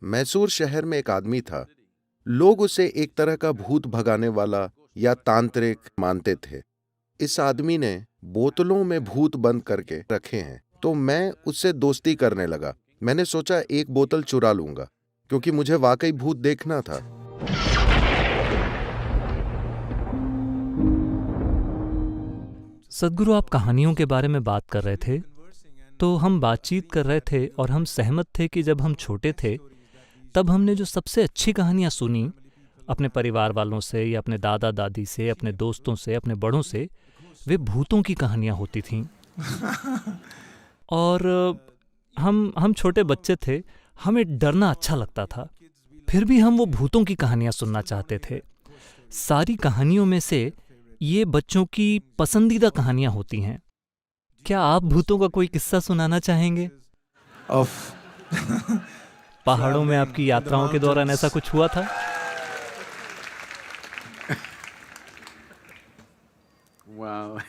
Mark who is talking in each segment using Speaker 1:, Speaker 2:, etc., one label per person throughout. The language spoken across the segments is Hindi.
Speaker 1: मैसूर शहर में एक आदमी था। लोग उसे एक तरह का भूत भगाने वाला या तांत्रिक मानते थे। इस आदमी ने बोतलों में भूत बंद करके रखे हैं, तो मैं उससे दोस्ती करने लगा। मैंने सोचा एक बोतल चुरा लूंगा, क्योंकि मुझे वाकई भूत देखना था।
Speaker 2: सद्गुरु, आप कहानियों के बारे में बात कर रहे थे, तो हम बातचीत कर रहे थे और हम सहमत थे कि जब हम छोटे थे तब हमने जो सबसे अच्छी कहानियाँ सुनी अपने परिवार वालों से या अपने दादा दादी से, अपने दोस्तों से, अपने बड़ों से, वे भूतों की कहानियाँ होती थीं। और हम छोटे बच्चे थे, हमें डरना अच्छा लगता था, फिर भी हम वो भूतों की कहानियाँ सुनना चाहते थे। सारी कहानियों में से ये बच्चों की पसंदीदा कहानियाँ होती हैं। क्या आप भूतों का कोई किस्सा सुनाना चाहेंगे?
Speaker 3: of
Speaker 2: पहाड़ों में आपकी यात्राओं के दौरान ऐसा कुछ हुआ था?
Speaker 3: wow.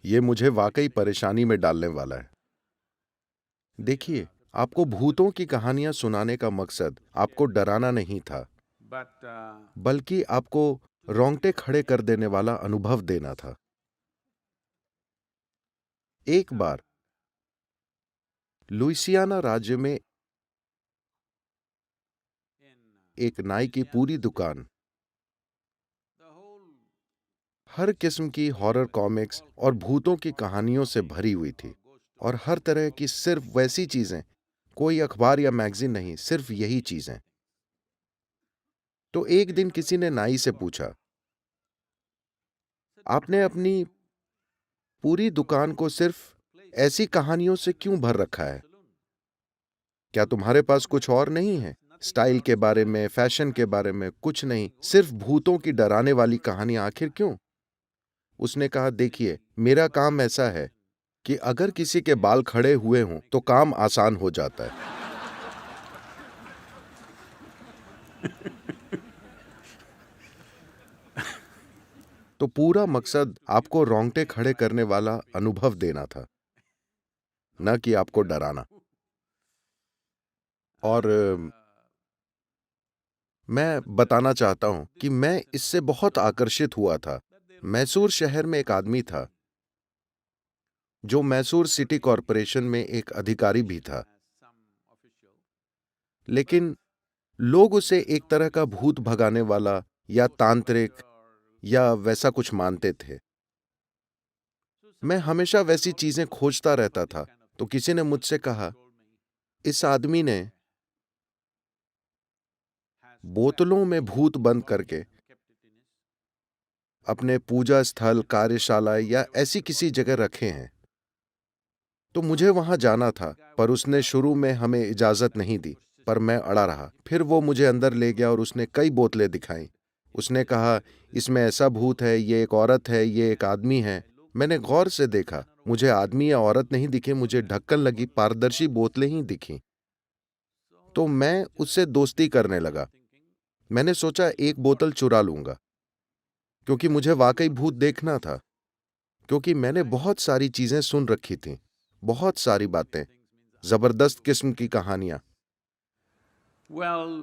Speaker 1: ये मुझे वाकई परेशानी में डालने वाला है। देखिए, आपको भूतों की कहानियां सुनाने का मकसद आपको डराना नहीं था,
Speaker 3: But
Speaker 1: बल्कि आपको रोंगटे खड़े कर देने वाला अनुभव देना था। एक बार लुइसियाना राज्य में एक नाई की पूरी दुकान हर किस्म की हॉरर कॉमिक्स और भूतों की कहानियों से भरी हुई थी, और हर तरह की सिर्फ वैसी चीजें, कोई अखबार या मैगजीन नहीं, सिर्फ यही चीजें। तो एक दिन किसी ने नाई से पूछा, आपने अपनी पूरी दुकान को सिर्फ ऐसी कहानियों से क्यों भर रखा है? क्या तुम्हारे पास कुछ और नहीं है? स्टाइल के बारे में, फैशन के बारे में कुछ नहीं, सिर्फ भूतों की डराने वाली कहानियां, आखिर क्यों? उसने कहा, देखिए, मेरा काम ऐसा है कि अगर किसी के बाल खड़े हुए हों तो काम आसान हो जाता है। तो पूरा मकसद आपको रोंगटे खड़े करने वाला अनुभव देना था, न कि आपको डराना। और मैं बताना चाहता हूं कि मैं इससे बहुत आकर्षित हुआ था। मैसूर शहर में एक आदमी था जो मैसूर सिटी कॉरपोरेशन में एक अधिकारी भी था, लेकिन लोग उसे एक तरह का भूत भगाने वाला या तांत्रिक या वैसा कुछ मानते थे। मैं हमेशा वैसी चीजें खोजता रहता था, तो किसी ने मुझसे कहा, इस आदमी ने बोतलों में भूत बंद करके अपने पूजा स्थल, कार्यशाला या ऐसी किसी जगह रखे हैं। तो मुझे वहां जाना था, पर उसने शुरू में हमें इजाजत नहीं दी, पर मैं अड़ा रहा। फिर वो मुझे अंदर ले गया और उसने कई बोतलें दिखाई। उसने कहा, इसमें ऐसा भूत है, ये एक औरत है, ये एक आदमी है। मैंने गौर से देखा, मुझे आदमी या औरत नहीं दिखे, मुझे ढक्कन लगी पारदर्शी बोतलें ही दिखीं। तो मैं उससे दोस्ती करने लगा। मैंने सोचा एक बोतल चुरा लूंगा, क्योंकि मुझे वाकई भूत देखना था। क्योंकि मैंने बहुत सारी चीजें सुन रखी थीं, बहुत सारी बातें, जबरदस्त किस्म की कहानियां।
Speaker 3: well,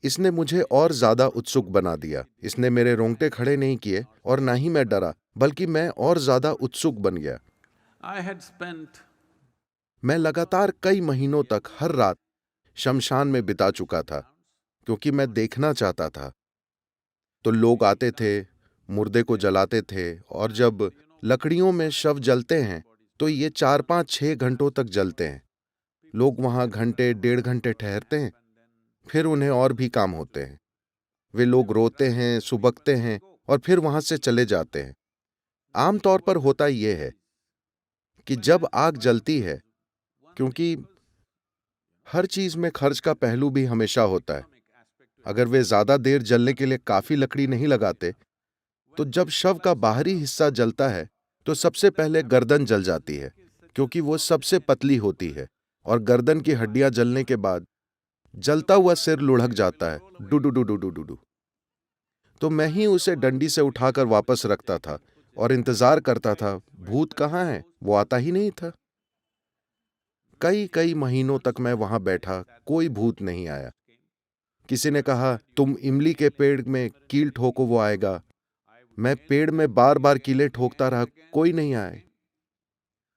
Speaker 1: इसने मुझे और ज्यादा उत्सुक बना दिया। इसने मेरे रोंगटे खड़े नहीं किए, और ना ही मैं डरा, बल्कि मैं और ज्यादा उत्सुक बन गया।
Speaker 3: I had spent
Speaker 1: मैं लगातार कई महीनों तक हर रात शमशान में बिता चुका था, क्योंकि मैं देखना चाहता था। तो लोग आते थे, मुर्दे को जलाते थे, और जब लकड़ियों में शव जलते हैं तो ये 4, 5, 6 घंटों तक जलते हैं। लोग वहां घंटे, 1.5 घंटे ठहरते हैं, फिर उन्हें और भी काम होते हैं। वे लोग रोते हैं, सुबकते हैं, और फिर वहां से चले जाते हैं। आमतौर पर होता यह है कि जब आग जलती है, क्योंकि हर चीज में खर्च का पहलू भी हमेशा होता है, अगर वे ज्यादा देर जलने के लिए काफी लकड़ी नहीं लगाते, तो जब शव का बाहरी हिस्सा जलता है तो सबसे पहले गर्दन जल जाती है, क्योंकि वो सबसे पतली होती है, और गर्दन की हड्डियां जलने के बाद जलता हुआ सिर लुढ़क जाता है, do do do do do do do. तो मैं ही उसे डंडी से उठाकर वापस रखता था और इंतजार करता था, भूत कहाँ है? वो आता ही नहीं था। कई कई महीनों तक मैं वहां बैठा, कोई भूत नहीं आया। किसी ने कहा तुम इमली के पेड़ में कील ठोको वो आएगा। मैं पेड़ में बार बार कीलें ठोकता रहा, कोई नहीं आए।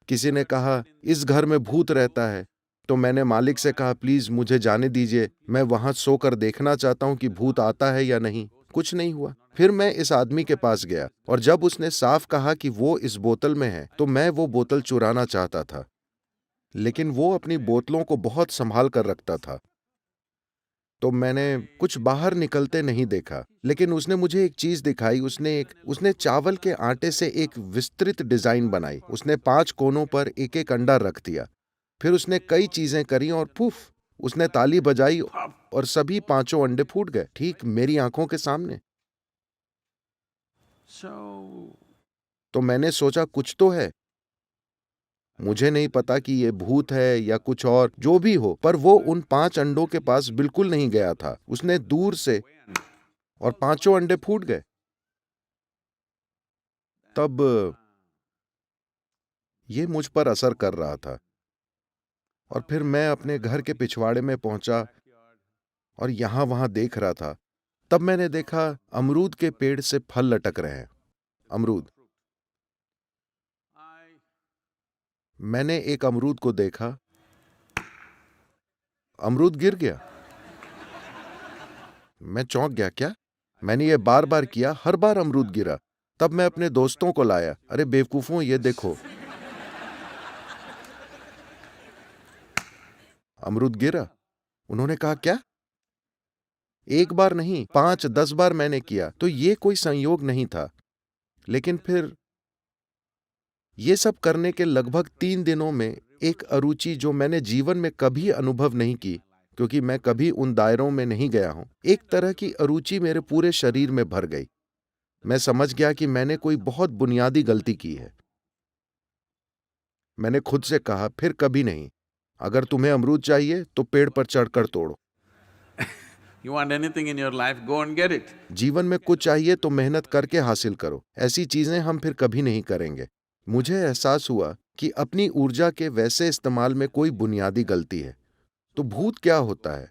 Speaker 1: किसी ने कहा इस घर में भूत रहता है, तो मैंने मालिक से कहा प्लीज मुझे जाने दीजिए, मैं वहां सोकर देखना चाहता हूं कि भूत आता है या नहीं। कुछ नहीं हुआ। फिर मैं इस आदमी के पास गया और जब उसने साफ कहा कि वो इस बोतल में है, तो मैं वो बोतल चुराना चाहता था, लेकिन वो अपनी बोतलों को बहुत संभाल कर रखता था, तो मैंने कुछ बाहर निकलते नहीं देखा। लेकिन उसने मुझे एक चीज दिखाई। उसने चावल के आटे से एक विस्तृत डिजाइन बनाई। उसने 5 कोनों पर एक एक अंडा रख दिया। फिर उसने कई चीजें करी और पुफ, उसने ताली बजाई और सभी 5 अंडे फूट गए, ठीक मेरी आंखों के सामने।
Speaker 3: So,
Speaker 1: तो मैंने सोचा कुछ तो है। मुझे नहीं पता कि ये भूत है या कुछ और, जो भी हो, पर वो उन 5 अंडों के पास बिल्कुल नहीं गया था। उसने दूर से, और 5 अंडे फूट गए। तब ये मुझ पर असर कर रहा था। और फिर मैं अपने घर के पिछवाड़े में पहुंचा और यहां वहां देख रहा था। तब मैंने देखा अमरूद के पेड़ से फल लटक रहे हैं। अमरूद। मैंने एक अमरूद को देखा, अमरूद गिर गया। मैं चौंक गया। क्या? मैंने ये बार बार किया, हर बार अमरूद गिरा। तब मैं अपने दोस्तों को लाया, अरे बेवकूफों, ये देखो अमरूद गिरा। उन्होंने कहा क्या? एक बार नहीं, 5-10 बार मैंने किया, तो ये कोई संयोग नहीं था। लेकिन फिर ये सब करने के लगभग 3 दिनों में एक अरुचि जो मैंने जीवन में कभी अनुभव नहीं की, क्योंकि मैं कभी उन दायरों में नहीं गया हूं, एक तरह की अरुचि मेरे पूरे शरीर में भर गई। मैं समझ गया कि मैंने कोई बहुत बुनियादी गलती की है। मैंने खुद से कहा फिर कभी नहीं। अगर तुम्हें अमरूद चाहिए तो पेड़ पर चढ़कर तोड़ो।
Speaker 3: you want anything in your life, go and get it.
Speaker 1: जीवन में कुछ चाहिए तो मेहनत करके हासिल करो। ऐसी चीजें हम फिर कभी नहीं करेंगे। मुझे एहसास हुआ कि अपनी ऊर्जा के वैसे इस्तेमाल में कोई बुनियादी गलती है। तो भूत क्या होता है?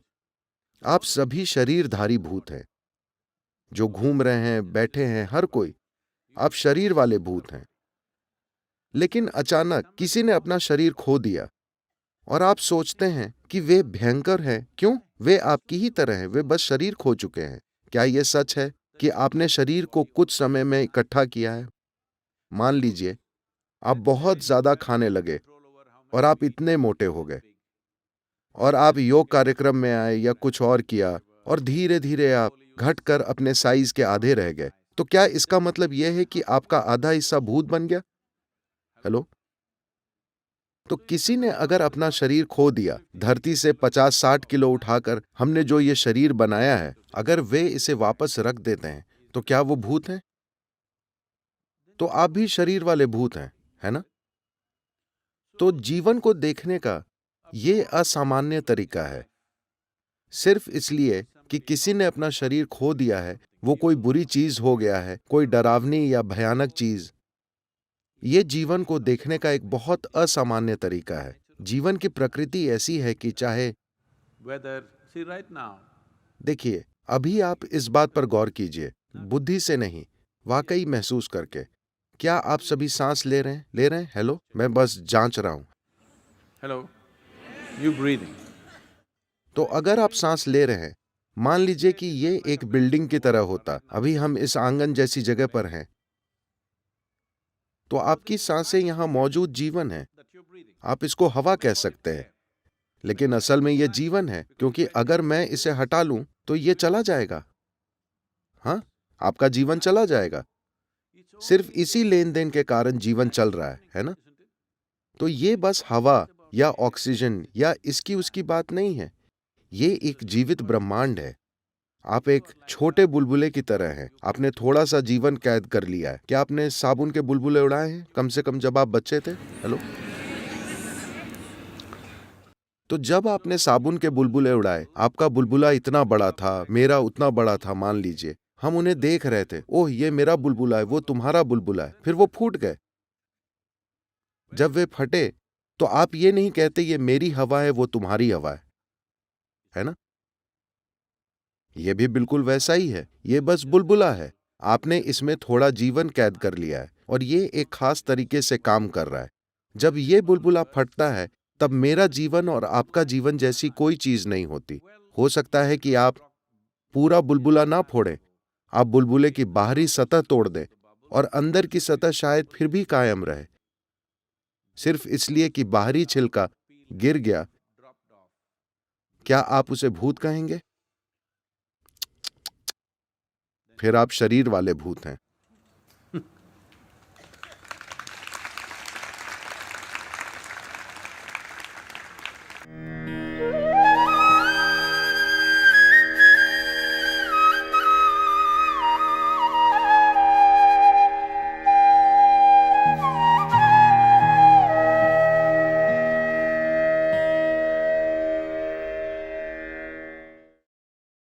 Speaker 1: आप सभी शरीरधारी भूत हैं, जो घूम रहे हैं, बैठे हैं, हर कोई। आप शरीर वाले भूत हैं। लेकिन अचानक किसी ने अपना शरीर खो दिया और आप सोचते हैं कि वे भयंकर हैं। क्यों? वे आपकी ही तरह हैं, वे बस शरीर खो चुके हैं। क्या यह सच है कि आपने शरीर को कुछ समय में इकट्ठा किया है? मान लीजिए आप बहुत ज्यादा खाने लगे और आप इतने मोटे हो गए, और आप योग कार्यक्रम में आए या कुछ और किया, और धीरे धीरे आप घटकर अपने साइज के आधे रह गए। तो क्या इसका मतलब यह है कि आपका आधा हिस्सा भूत बन गया? हेलो? तो किसी ने अगर अपना शरीर खो दिया, धरती से 50-60 किलो उठाकर हमने जो ये शरीर बनाया है, अगर वे इसे वापस रख देते हैं, तो क्या वो भूत हैं? तो आप भी शरीर वाले भूत हैं, है ना? तो जीवन को देखने का ये असामान्य तरीका है। सिर्फ इसलिए कि किसी ने अपना शरीर खो दिया है, वो कोई बुरी चीज हो गया है, कोई डरावनी या भयानक चीज। ये जीवन को देखने का एक बहुत असामान्य तरीका है। जीवन की प्रकृति ऐसी है कि चाहे,
Speaker 3: Whether, see right now,
Speaker 1: देखिए, अभी आप इस बात पर गौर कीजिए, बुद्धि से नहीं, वाकई महसूस करके। क्या आप सभी सांस ले रहे हैं? ले रहे हैं? हेलो? मैं बस जांच रहा हूं।
Speaker 3: hello, you breathing.
Speaker 1: तो अगर आप सांस ले रहे हैं, मान लीजिए कि ये एक बिल्डिंग की तरह होता। अभी हम इस आंगन जैसी जगह पर हैं, तो आपकी सांसें यहां मौजूद जीवन है। आप इसको हवा कह सकते हैं, लेकिन असल में यह जीवन है, क्योंकि अगर मैं इसे हटा लूं तो ये चला जाएगा। हाँ, आपका जीवन चला जाएगा। सिर्फ इसी लेन देन के कारण जीवन चल रहा है ना? तो ये बस हवा या ऑक्सीजन या इसकी उसकी बात नहीं है। ये एक जीवित ब्रह्मांड है। आप एक छोटे बुलबुले की तरह हैं। आपने थोड़ा सा जीवन कैद कर लिया है। क्या आपने साबुन के बुलबुले उड़ाए हैं, कम से कम जब आप बच्चे थे? हेलो? तो जब आपने साबुन के बुलबुले उड़ाए, आपका बुलबुला इतना बड़ा था, मेरा उतना बड़ा था, मान लीजिए। हम उन्हें देख रहे थे, ओह ये मेरा बुलबुला है, वो तुम्हारा बुलबुला है। फिर वो फूट गए। जब वे फटे तो आप ये नहीं कहते ये मेरी हवा है, वो तुम्हारी हवा है ना? ये भी बिल्कुल वैसा ही है, ये बस बुलबुला है। आपने इसमें थोड़ा जीवन कैद कर लिया है और ये एक खास तरीके से काम कर रहा है। जब ये बुलबुला फटता है, तब मेरा जीवन और आपका जीवन जैसी कोई चीज नहीं होती। हो सकता है कि आप पूरा बुलबुला ना फोड़ें, आप बुलबुले की बाहरी सतह तोड़ दें और अंदर की सतह शायद फिर भी कायम रहे, सिर्फ इसलिए कि बाहरी छिलका गिर गया। क्या आप उसे भूत कहेंगे? फिर आप शरीर वाले भूत हैं।